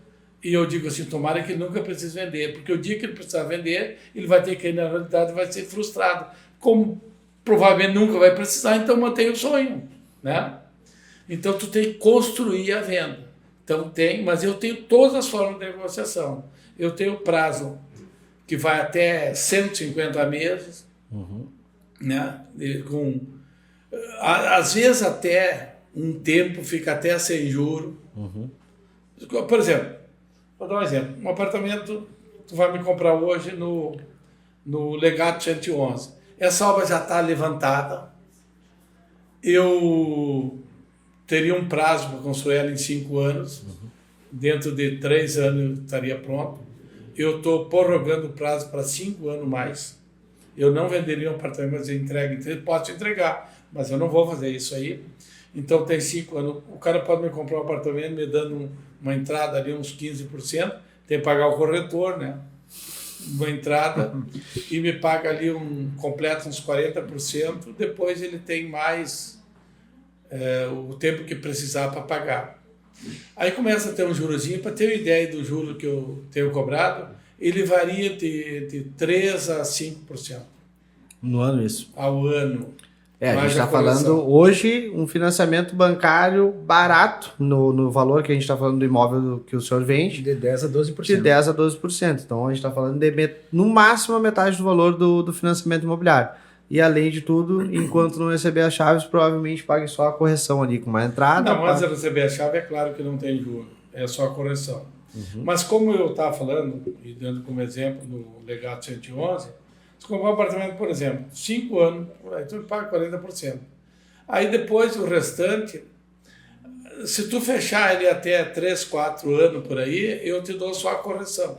E eu digo assim, tomara que ele nunca precise vender, porque o dia que ele precisar vender, ele vai ter que ir na realidade e vai ser frustrado. Como provavelmente nunca vai precisar, então mantém o sonho, né? Então tu tem que construir a venda. Então mas eu tenho todas as formas de negociação. Eu tenho prazo que vai até 150 meses, né? Às vezes até um tempo fica até sem juro. Por exemplo, vou dar um exemplo, um apartamento tu vai me comprar hoje no Legado 111. Essa obra já está levantada. Eu teria um prazo para construir ela em 5 anos. Dentro de 3 anos estaria pronto. Eu estou prorrogando o prazo para 5 anos mais. Eu não venderia um apartamento, mas entrega. Posso entregar, mas eu não vou fazer isso aí. Então tem 5 anos. O cara pode me comprar um apartamento me dando uma entrada ali, uns 15%. Tem que pagar o corretor, né? Uma entrada. E me paga ali completo uns 40%. Depois ele tem mais o tempo que precisar para pagar. Aí começa a ter um jurozinho. Para ter uma ideia do juro que eu tenho cobrado, ele varia de 3% a 5%. No ano isso. Ao ano. A gente está falando hoje um financiamento bancário barato no valor que a gente está falando do imóvel que o senhor vende. De 10% a 12%. De 10% a 12%. Então a gente está falando de no máximo a metade do valor do financiamento imobiliário. E além de tudo, enquanto não receber as chaves, provavelmente pague só a correção ali com uma entrada. Não, antes de receber a chave, é claro que não tem juros. É só a correção. Mas como eu estava falando, e dando como exemplo no Legado 111, se comprar um apartamento, por exemplo, 5 anos, aí tu paga 40%. Aí depois o restante, se tu fechar ele até 3, 4 anos por aí, eu te dou só a correção.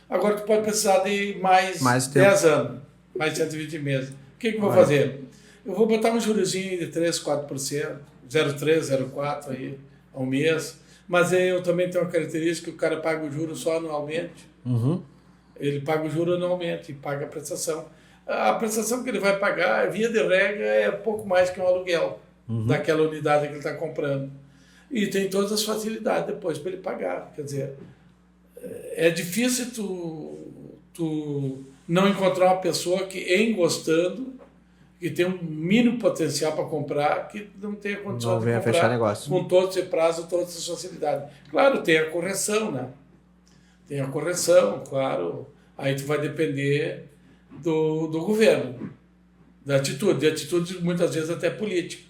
Agora tu pode precisar de mais 10 anos, mais 120 meses. O que eu vou fazer? Eu vou botar um jurozinho de 3, 4%, 0,3, 0,4 aí ao mês. Mas eu também tenho uma característica que o cara paga o juro só anualmente. Ele paga o juro anualmente e paga a prestação. A prestação que ele vai pagar, via de regra, é pouco mais que um aluguel daquela unidade que ele está comprando. E tem todas as facilidades depois para ele pagar. Quer dizer, é difícil tu não encontrar uma pessoa que, em gostando, que tem um mínimo potencial para comprar, que não tenha condições de comprar fechar negócio. Com todo esse prazo, todas essas facilidades. Claro, tem a correção, né? Tem a correção, claro. Aí tu vai depender do governo, da atitude. De atitude, muitas vezes, até política.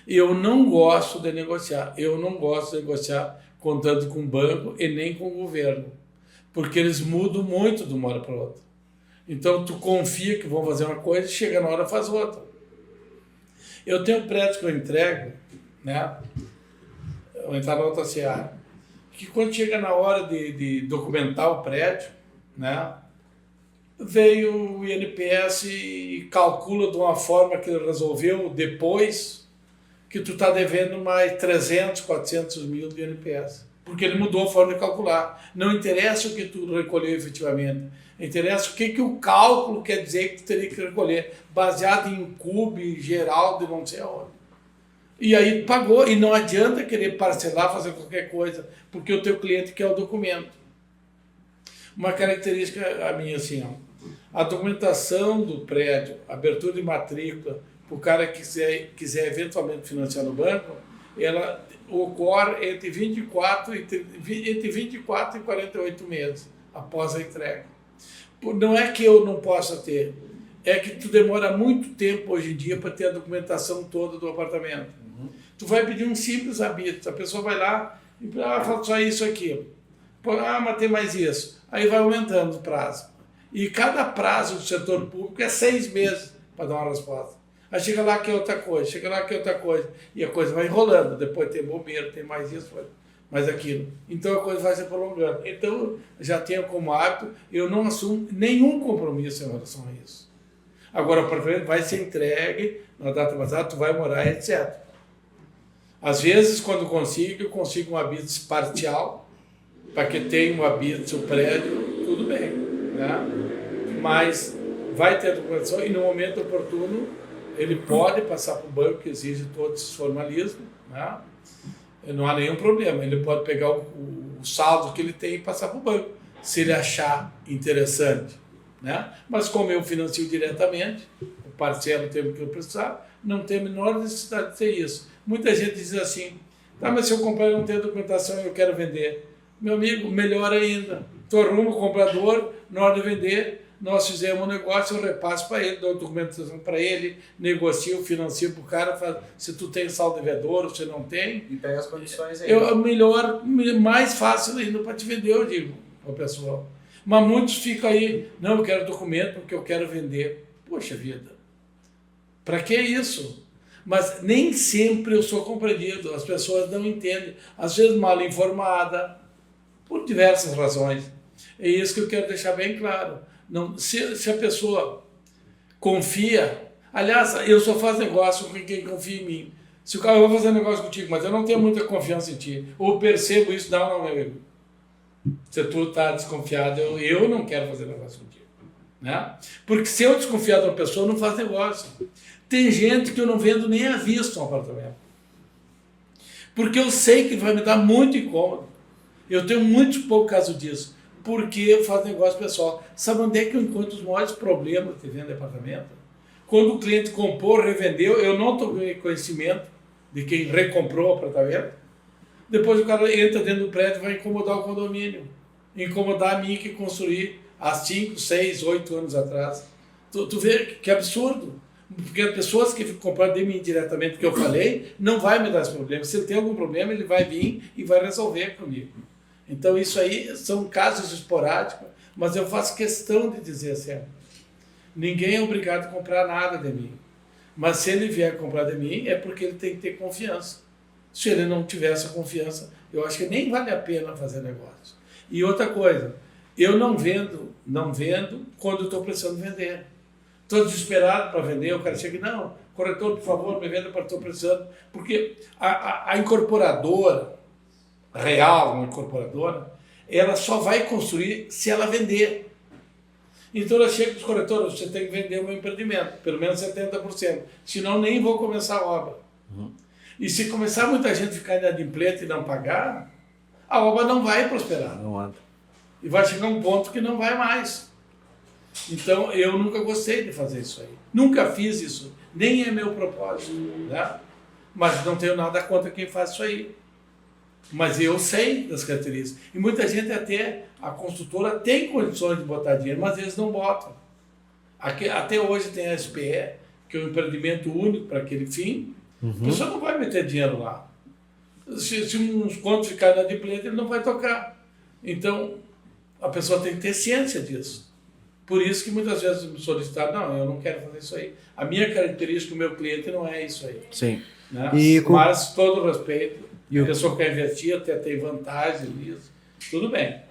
E eu não gosto de negociar. Eu não gosto de negociar contando com o banco e nem com o governo. Porque eles mudam muito de uma hora para outra. Então, tu confia que vão fazer uma coisa e chega na hora faz outra. Eu tenho prédios que eu entrego, né? Vou entrar na outra seara. Que quando chega na hora de documentar o prédio, né? Veio o INPS e calcula de uma forma que ele resolveu depois que tu está devendo mais 300, 400 mil do INPS. Porque ele mudou a forma de calcular. Não interessa o que tu recolheu efetivamente. Interessa o que o cálculo quer dizer que tu teria que recolher, baseado em CUB geral de não sei aonde. E aí pagou, e não adianta querer parcelar, fazer qualquer coisa, porque o teu cliente quer o documento. Uma característica a minha assim, ó, a documentação do prédio, abertura de matrícula, para o cara que quiser eventualmente financiar no banco, ela ocorre entre 24 e 48 meses após a entrega. Não é que eu não possa ter, é que tu demora muito tempo hoje em dia para ter a documentação toda do apartamento. Tu vai pedir um simples habito, a pessoa vai lá e falta só isso aqui. Mas tem mais isso. Aí vai aumentando o prazo. E cada prazo do setor público é 6 meses para dar uma resposta. Aí chega lá que é outra coisa, chega lá que é outra coisa. E a coisa vai enrolando. Depois tem bombeiro, tem mais isso, mais aquilo. Então a coisa vai se prolongando. Então já tenho como hábito, eu não assumo nenhum compromisso em relação a isso. Agora o apartamento vai ser entregue na data passada, tu vai morar, etc. Às vezes, quando eu consigo um habito parcial, para que tenha um habito no prédio, tudo bem, né? Mas vai ter a documentação e no momento oportuno ele pode passar para o banco, que exige todo esse formalismo, né? Não há nenhum problema, ele pode pegar o saldo que ele tem e passar para o banco, se ele achar interessante, né? Mas como eu financio diretamente, o parcelo o tempo que eu precisar, não tem a menor necessidade de ter isso. Muita gente diz assim, tá, mas se eu comprar e não tenho documentação e eu quero vender, meu amigo, melhor ainda, tu arruma o comprador, na hora de vender, nós fizemos um negócio, eu repasso para ele, dou documentação para ele, negocio, financio para o cara, se tu tem saldo devedor, se não tem. E pega as condições aí. Melhor, mais fácil ainda para te vender, eu digo ao pessoal. Mas muitos ficam aí, não, eu quero documento porque eu quero vender. Poxa vida, para que isso? Mas nem sempre eu sou compreendido, as pessoas não entendem, às vezes mal informada, por diversas razões. É isso que eu quero deixar bem claro. Não, se a pessoa confia, aliás, eu só faço negócio com quem confia em mim. Se o cara vai fazer negócio contigo, mas eu não tenho muita confiança em ti, ou percebo isso, não, meu amigo. Se tu está desconfiado, eu não quero fazer negócio contigo. Né? Porque se eu desconfiar de uma pessoa, eu não faço negócio. Tem gente que eu não vendo nem à vista um apartamento. Porque eu sei que vai me dar muito incômodo. Eu tenho muito pouco caso disso. Porque eu faço negócio pessoal. Sabe onde é que eu encontro os maiores problemas de venda de apartamento? Quando o cliente comprou, revendeu, eu não tomei conhecimento de quem recomprou o apartamento. Depois o cara entra dentro do prédio e vai incomodar o condomínio. Incomodar a mim que construí há 5, 6, 8 anos atrás. Tu vê que absurdo. Porque as pessoas que compraram de mim diretamente, que eu falei, não vai me dar esse problema. Se ele tem algum problema, ele vai vir e vai resolver comigo. Então isso aí são casos esporádicos, mas eu faço questão de dizer assim, ninguém é obrigado a comprar nada de mim. Mas se ele vier comprar de mim, é porque ele tem que ter confiança. Se ele não tiver essa confiança, eu acho que nem vale a pena fazer negócio. E outra coisa, eu não vendo quando eu estou precisando vender. Estou desesperado para vender, o cara chega e não, corretor, por favor, me venda para estou precisando. Porque a incorporadora, real, uma incorporadora, ela só vai construir se ela vender. Então ela chega para os corretores, você tem que vender o meu empreendimento, pelo menos 70%, senão nem vou começar a obra. E se começar muita gente a ficar inadimplente e não pagar, a obra não vai prosperar. Não anda. E vai chegar um ponto que não vai mais. Então eu nunca gostei de fazer isso aí. Nunca fiz isso, nem é meu propósito. Né? Mas não tenho nada contra quem faz isso aí. Mas eu sei das características. E muita gente até, a construtora tem condições de botar dinheiro, mas eles não botam. Até hoje tem a SPE, que é um empreendimento único para aquele fim. A pessoa não vai meter dinheiro lá. Se uns contos ficarem na inadimplente, ele não vai tocar. Então, a pessoa tem que ter ciência disso. Por isso que muitas vezes me solicitaram, não, eu não quero fazer isso aí. A minha característica do meu cliente não é isso aí. Sim. Né? E mas, todo respeito, a pessoa quer investir, até tem vantagem nisso, tudo bem.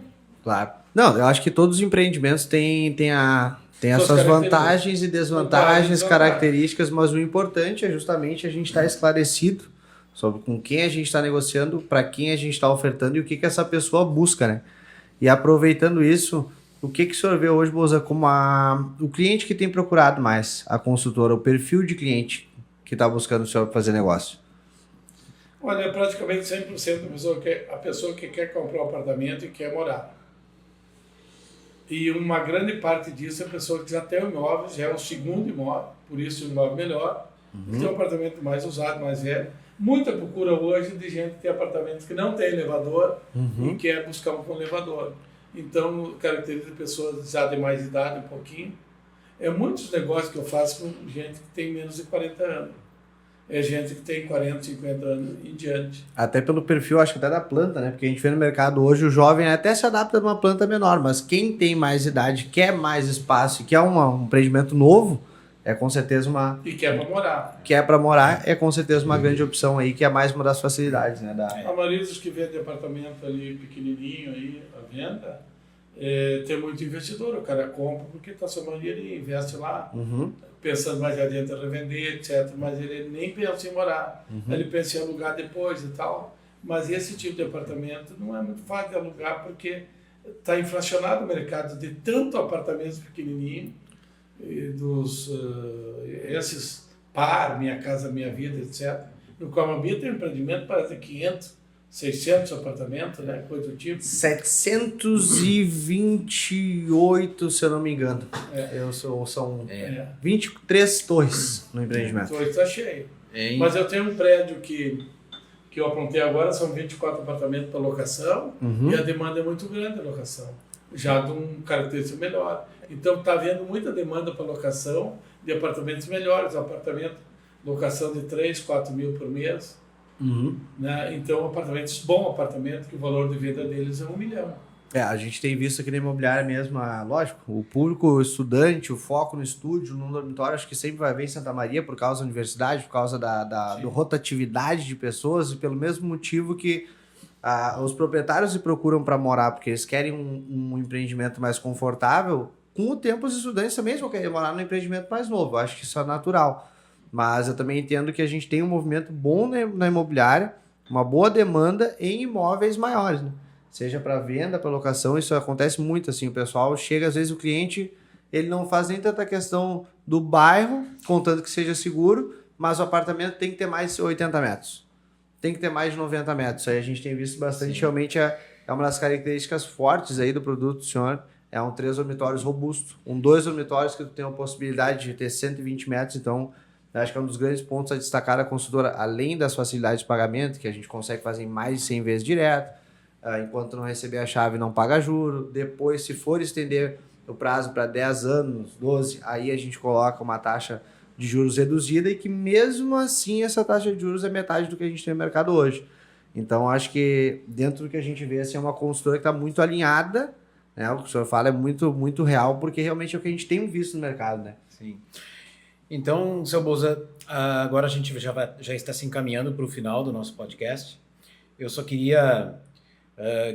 Claro. Não, eu acho que todos os empreendimentos têm as suas vantagens e desvantagens, características, mas o importante é justamente a gente estar esclarecido sobre com quem a gente está negociando, para quem a gente está ofertando e o que essa pessoa busca, né? E aproveitando isso, o que o senhor vê hoje, Bolzan, como o cliente que tem procurado mais, a consultora, o perfil de cliente que está buscando o senhor para fazer negócio? Olha, praticamente 100% a pessoa que quer comprar um apartamento e quer morar. E uma grande parte disso é a pessoa que já tem um imóvel, já é o segundo imóvel, por isso o imóvel melhor, tem um apartamento mais usado, mais velho. Muita procura hoje de gente que tem apartamentos que não tem elevador e quer buscar um com elevador. Então, caracteriza pessoas já de mais idade um pouquinho. É muitos negócios que eu faço com gente que tem menos de 40 anos. É gente que tem 40, 50 anos em diante. Até pelo perfil, acho que até da planta, né? Porque a gente vê no mercado hoje, o jovem até se adapta a uma planta menor, mas quem tem mais idade, quer mais espaço e quer um empreendimento novo, é com certeza uma... E quer para morar. Quer para morar, é com certeza uma grande opção aí, que é mais uma das facilidades, né? A maioria dos que vende apartamento ali pequenininho aí, à venda, tem muito investidor. O cara compra porque está somando dinheiro e investe lá, pensando mais adiante a revender, etc. Mas ele nem pensa em morar. Ele pensa em alugar depois e tal. Mas esse tipo de apartamento não é muito fácil de alugar porque está inflacionado o mercado de tanto apartamentos pequenininhos, esses par, Minha Casa Minha Vida, etc. No Comambi tem um empreendimento para 500, 600 apartamentos, né? Coisa do tipo. 728, se eu não me engano. São 23 torres no empreendimento. Torres está cheio. Mas eu tenho um prédio que eu apontei agora, são 24 apartamentos para locação, e a demanda é muito grande a locação, já de um característico melhor. Então está havendo muita demanda para locação de apartamentos melhores, locação de 3, 4 mil por mês. Né? Então, bom apartamento, que o valor de venda deles é 1 milhão. A gente tem visto aqui na imobiliária mesmo, lógico, o público, o estudante, o foco no estúdio, no dormitório, acho que sempre vai ver em Santa Maria por causa da universidade, por causa da rotatividade de pessoas e pelo mesmo motivo que os proprietários se procuram para morar, porque eles querem um empreendimento mais confortável. Com o tempo, os estudantes também vão querer morar num empreendimento mais novo. Eu acho que isso é natural. Mas eu também entendo que a gente tem um movimento bom na imobiliária, uma boa demanda em imóveis maiores, né? Seja para venda, para locação, isso acontece muito assim. O pessoal chega, às vezes o cliente, ele não faz nem tanta questão do bairro, contanto que seja seguro, mas o apartamento tem que ter mais de 80 metros. Tem que ter mais de 90 metros. Aí a gente tem visto bastante. Sim. Realmente é uma das características fortes aí do produto do senhor. É um 3 dormitórios robusto. 2 dormitórios que tu tem a possibilidade de ter 120 metros. Então, eu acho que é um dos grandes pontos a destacar da construtora, além das facilidades de pagamento, que a gente consegue fazer em mais de 100 vezes direto. Enquanto não receber a chave, não paga juro. Depois, se for estender o prazo para 10 anos, 12, aí a gente coloca uma taxa de juros reduzida e que mesmo assim essa taxa de juros é metade do que a gente tem no mercado hoje. Então, acho que dentro do que a gente vê, assim, é uma construtora que está muito alinhada, né? O que o senhor fala é muito, muito real, porque realmente é o que a gente tem visto no mercado, né? Sim. Então, seu Bolzan, agora a gente já está se encaminhando para o final do nosso podcast. Eu só queria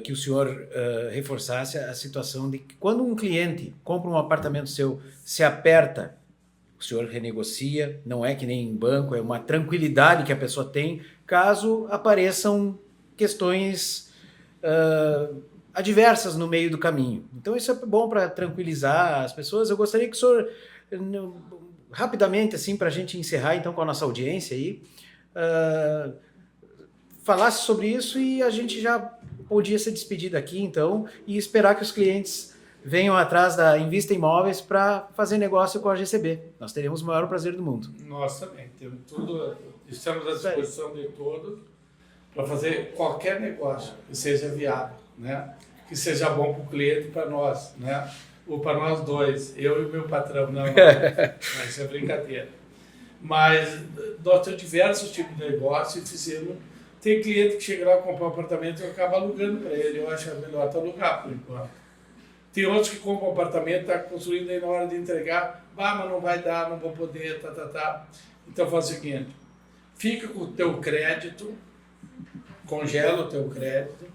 que o senhor reforçasse a situação de que quando um cliente compra um apartamento seu, se aperta, o senhor renegocia, não é que nem em banco, é uma tranquilidade que a pessoa tem caso apareçam questões adversas no meio do caminho. Então isso é bom para tranquilizar as pessoas. Eu gostaria que o senhor, rapidamente, assim, para a gente encerrar então com a nossa audiência aí, falasse sobre isso e a gente já podia se despedir daqui, então, e esperar que os clientes venham atrás da Invista Imóveis para fazer negócio com a GCB. Nós teremos o maior prazer do mundo. Nós também. Temos tudo, estamos à disposição de todos para fazer qualquer negócio que seja viável, né? Que seja bom para o cliente e para nós, né? Ou para nós dois, eu e o meu patrão. Não, isso é brincadeira. Mas nós temos diversos tipos de negócio e fizemos. Tem cliente que chega lá comprar um apartamento e acaba alugando para ele. Eu acho melhor alugar por enquanto. Tem outros que compram um apartamento, está construindo aí na hora de entregar, mas não vai dar, não vou poder, Então faz o seguinte, fica com o teu crédito, congela o teu crédito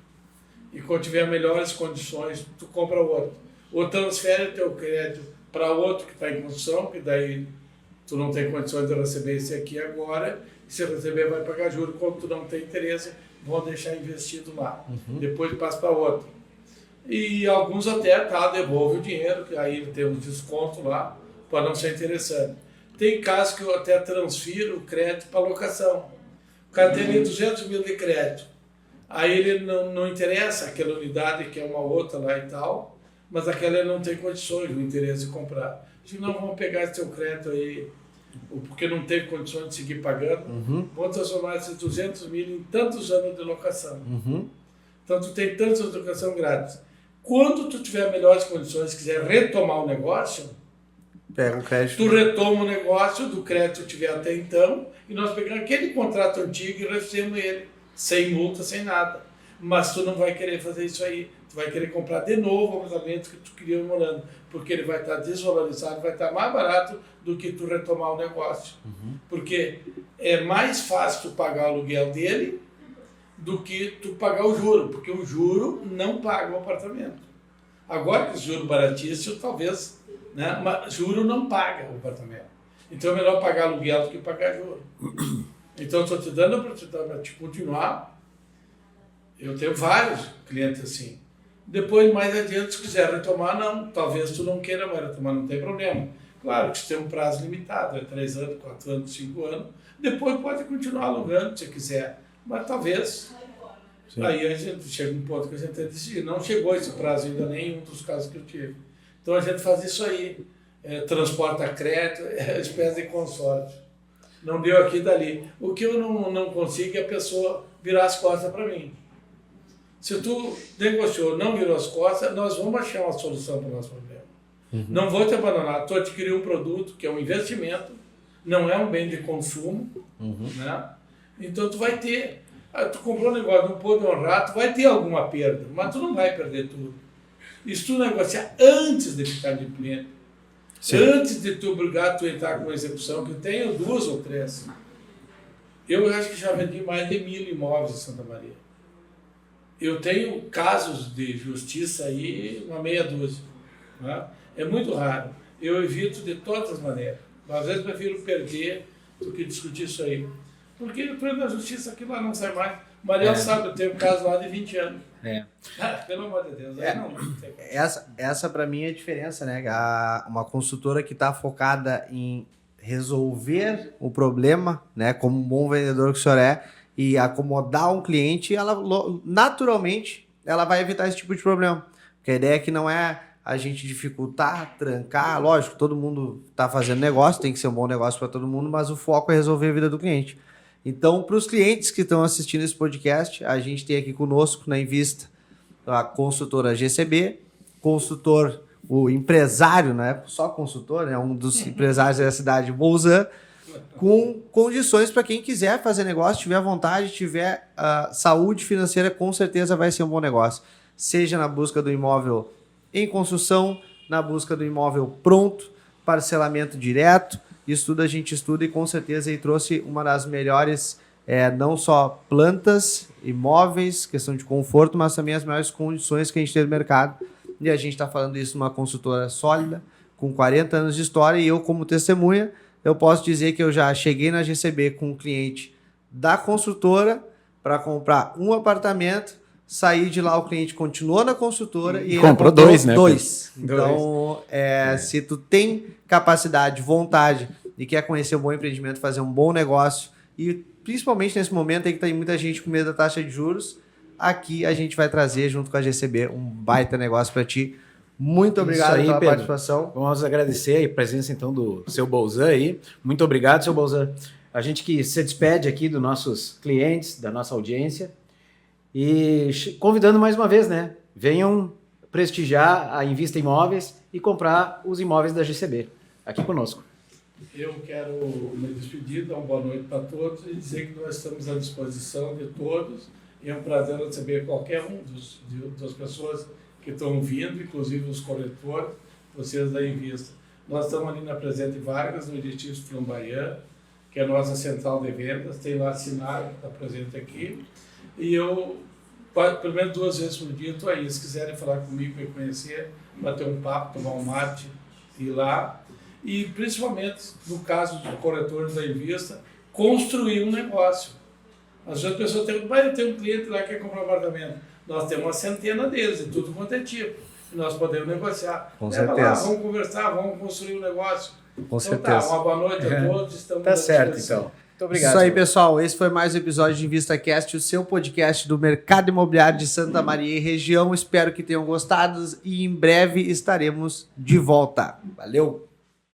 e quando tiver melhores condições, tu compra outro. Ou transfere o teu crédito para outro que está em construção, que daí tu não tem condições de receber esse aqui agora, e se receber vai pagar juros, quando tu não tem interesse, vão deixar investido lá. Depois passa para outro. E alguns até devolve o dinheiro, que aí tem um desconto lá, para não ser interessante. Tem casos que eu até transfiro o crédito para locação. O cara tem 200 mil de crédito. Aí ele não interessa aquela unidade que é uma outra lá e tal, mas aquela ele não tem condições, o interesse de comprar. Se não, vamos pegar esse teu crédito aí, porque não teve condições de seguir pagando, vamos transformar esses 200 mil em tantos anos de locação. Então tu tem tantos anos de locação grátis. Quando tu tiver melhores condições e quiser retomar o negócio, pega o crédito. Tu retoma o negócio do crédito que tiver até então e nós pegamos aquele contrato antigo e refizemos ele, sem multa, sem nada. Mas tu não vai querer fazer isso aí. Tu vai querer comprar de novo o apartamento que tu queria morando, porque ele vai estar desvalorizado, vai estar mais barato do que tu retomar o negócio. Porque é mais fácil tu pagar o aluguel dele do que tu pagar o juro, porque o juro não paga o apartamento. Agora que o juro baratíssimo, talvez, né? Mas juro não paga o apartamento. Então é melhor pagar aluguel do que pagar juro. Então eu estou te dando para te continuar. Eu tenho vários clientes assim. Depois, mais adiante, se quiser retomar, não. Talvez tu não queira mais retomar, não tem problema. Claro que você tem um prazo limitado, 3 anos, 4 anos, 5 anos. Depois pode continuar alugando se quiser. Mas talvez, sim. Aí a gente chega um ponto que a gente tem que decidir. Não chegou esse prazo ainda, nenhum dos casos que eu tive. Então a gente faz isso aí. Transporta crédito, é espécie de consórcio. Não deu aqui e dali. O que eu não consigo é a pessoa virar as costas para mim. Se tu negociou, não virou as costas, nós vamos achar uma solução para o nosso problema. Não vou te abandonar. Tu adquiriu um produto que é um investimento, não é um bem de consumo, né? Então tu vai ter, tu comprou um negócio, não pôde honrar, tu vai ter alguma perda, mas tu não vai perder tudo. Isso tu negociar antes de ficar de cliente. Sim. Antes de tu obrigar tu a entrar com uma execução, que eu tenho 2 ou 3. Eu acho que já vendi mais de 1.000 imóveis em Santa Maria. Eu tenho casos de justiça aí, uma meia dúzia. Né? É muito raro. Eu evito de todas as maneiras. Às vezes prefiro perder do que discutir isso aí. Porque depois da justiça aquilo lá não sai mais. Maria sabe, eu tenho um caso lá de 20 anos. Pelo amor de Deus. Aí não tem. Essa para mim é a diferença, né? Uma consultora que está focada em resolver o problema, né? Como um bom vendedor que o senhor é, e acomodar um cliente, ela naturalmente ela vai evitar esse tipo de problema. Porque a ideia é que não é a gente dificultar, trancar. Lógico, todo mundo está fazendo negócio, tem que ser um bom negócio para todo mundo, mas o foco é resolver a vida do cliente. Então, para os clientes que estão assistindo esse podcast, a gente tem aqui conosco na Invista a consultora GCB, consultor, o empresário, não é só consultor, né? Um dos empresários da cidade de Bolzan, com condições para quem quiser fazer negócio, tiver vontade, tiver saúde financeira, com certeza vai ser um bom negócio. Seja na busca do imóvel em construção, na busca do imóvel pronto, parcelamento direto, isso tudo a gente estuda e com certeza ele trouxe uma das melhores, não só plantas, imóveis, questão de conforto, mas também as melhores condições que a gente tem no mercado. E a gente está falando isso numa consultora sólida, com 40 anos de história, e eu como testemunha, eu posso dizer que eu já cheguei na GCB com um cliente da construtora para comprar um apartamento, sair de lá, o cliente continuou na consultora e comprou 2, né? Então, se tu tem capacidade, vontade e quer conhecer um bom empreendimento, fazer um bom negócio, e principalmente nesse momento aí que tem muita gente com medo da taxa de juros, aqui a gente vai trazer, junto com a GCB, um baita negócio para ti. Muito obrigado pela participação. Vamos agradecer a presença, então, do seu Bolzan aí. Muito obrigado, seu Bolzan. A gente que se despede aqui dos nossos clientes, da nossa audiência. E convidando mais uma vez, né? Venham prestigiar a Invista Imóveis e comprar os imóveis da GCB. Aqui conosco. Eu quero me despedir, dar uma boa noite para todos e dizer que nós estamos à disposição de todos. E é um prazer receber qualquer um das pessoas que estão vindo, inclusive os corretores, vocês da Invista. Nós estamos ali na Presidente Vargas, no edifício Flamboyant, que é a nossa central de vendas. Tem lá assinado, que está presente aqui. E eu, pelo menos 2 vezes por dia, estou aí. Se quiserem falar comigo, me conhecer, bater um papo, tomar um mate, ir lá. E, principalmente, no caso dos corretores da Invista, construir um negócio. Às vezes a pessoa tem um cliente lá que quer comprar um apartamento. Nós temos uma centena deles, de tudo quanto é tipo. E nós podemos negociar. Com certeza. Lá, vamos conversar, vamos construir um negócio. Com então certeza. Uma boa noite a todos. Estamos tá certo, então. Muito obrigado. Isso aí, pessoal. Esse foi mais um episódio de InvistaCast, o seu podcast do mercado imobiliário de Santa Maria e região. Espero que tenham gostado e em breve estaremos de volta. Valeu!